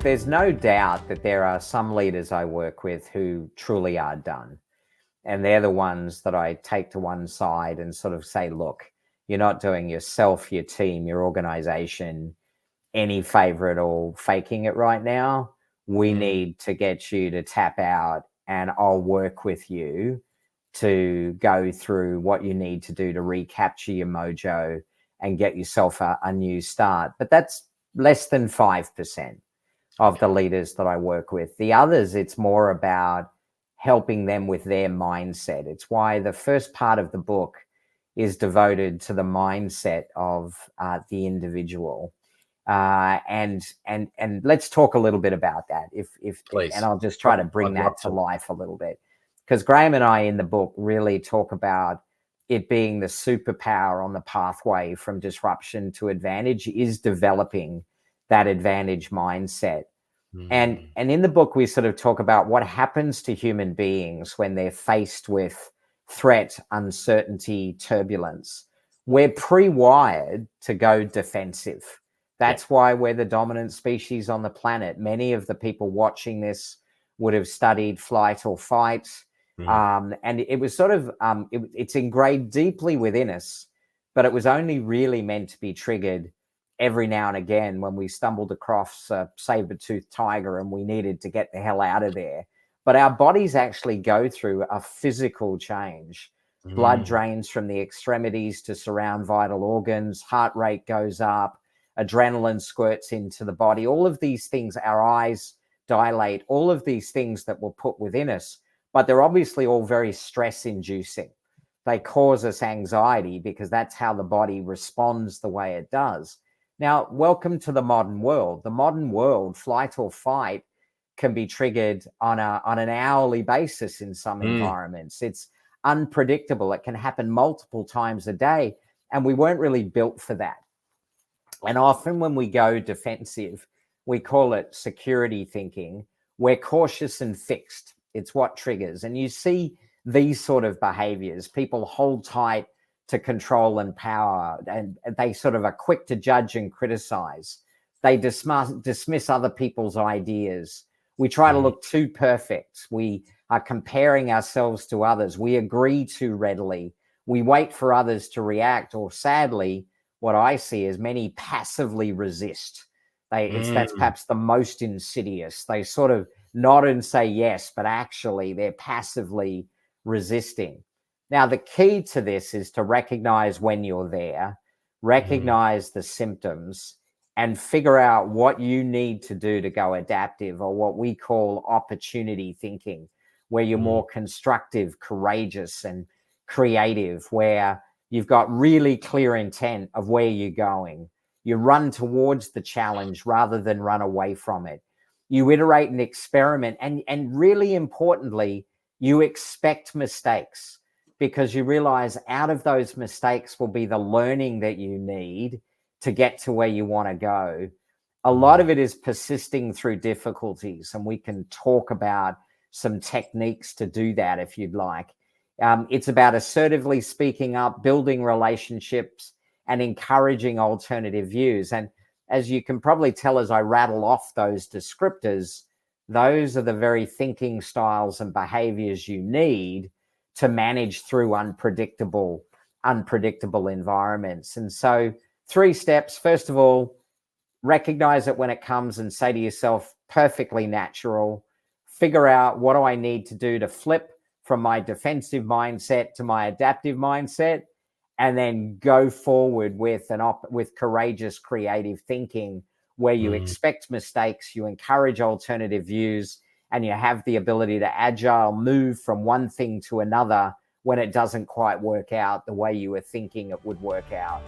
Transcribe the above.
there's no doubt that there are some leaders I work with who truly are done. And they're the ones that I take to one side and sort of say, look, you're not doing yourself, your team, your organization any favor at all faking it right now. We need to get you to tap out, and I'll work with you to go through what you need to do to recapture your mojo and get yourself a new start. But that's less than 5% of the leaders that I work with. The others, it's more about helping them with their mindset. It's why the first part of the book is devoted to the mindset of the individual. And let's talk a little bit about that. And I'll just try to bring that to life a little bit, because Graham and I in the book really talk about it being the superpower on the pathway from disruption to advantage is developing that advantage mindset. And in the book, we sort of talk about what happens to human beings when they're faced with threat, uncertainty, turbulence. We're pre-wired to go defensive. That's why we're the dominant species on the planet. Many of the people watching this would have studied flight or fight. And it was sort of, it's ingrained deeply within us, but it was only really meant to be triggered every now and again when we stumbled across a saber-toothed tiger and we needed to get the hell out of there. But our bodies actually go through a physical change. Blood drains from the extremities to surround vital organs, heart rate goes up, adrenaline squirts into the body. All of these things, our eyes dilate, all of these things that were put within us, but they're obviously all very stress inducing. They cause us anxiety because that's how the body responds the way it does. Now, welcome to the modern world. The modern world, flight or fight, can be triggered on an hourly basis in some environments. It's unpredictable. It can happen multiple times a day, and we weren't really built for that. And often when we go defensive, we call it security thinking. We're cautious and fixed. It's what triggers. And you see these sort of behaviors. People hold tight to control and power, and they sort of are quick to judge and criticize. They dismiss other people's ideas. We try to look too perfect. We are comparing ourselves to others. We agree too readily. We wait for others to react, or sadly, what I see is many passively resist. That's perhaps the most insidious. They sort of nod and say yes, but actually they're passively resisting. Now, the key to this is to recognize when you're there, recognize the symptoms, and figure out what you need to do to go adaptive, or what we call opportunity thinking, where you're more constructive, courageous, and creative, where you've got really clear intent of where you're going. You run towards the challenge rather than run away from it. You iterate and experiment. And really importantly, you expect mistakes, because you realize out of those mistakes will be the learning that you need to get to where you want to go. A lot of it is persisting through difficulties, and we can talk about some techniques to do that if you'd like. It's about assertively speaking up, building relationships, and encouraging alternative views. And as you can probably tell as I rattle off those descriptors, those are the very thinking styles and behaviors you need to manage through unpredictable environments. And so 3 steps. First of all, recognize it when it comes and say to yourself, perfectly natural. Figure out, what do I need to do to flip from my defensive mindset to my adaptive mindset, and then go forward with courageous, creative thinking, where you expect mistakes, you encourage alternative views, and you have the ability to agile move from one thing to another when it doesn't quite work out the way you were thinking it would work out.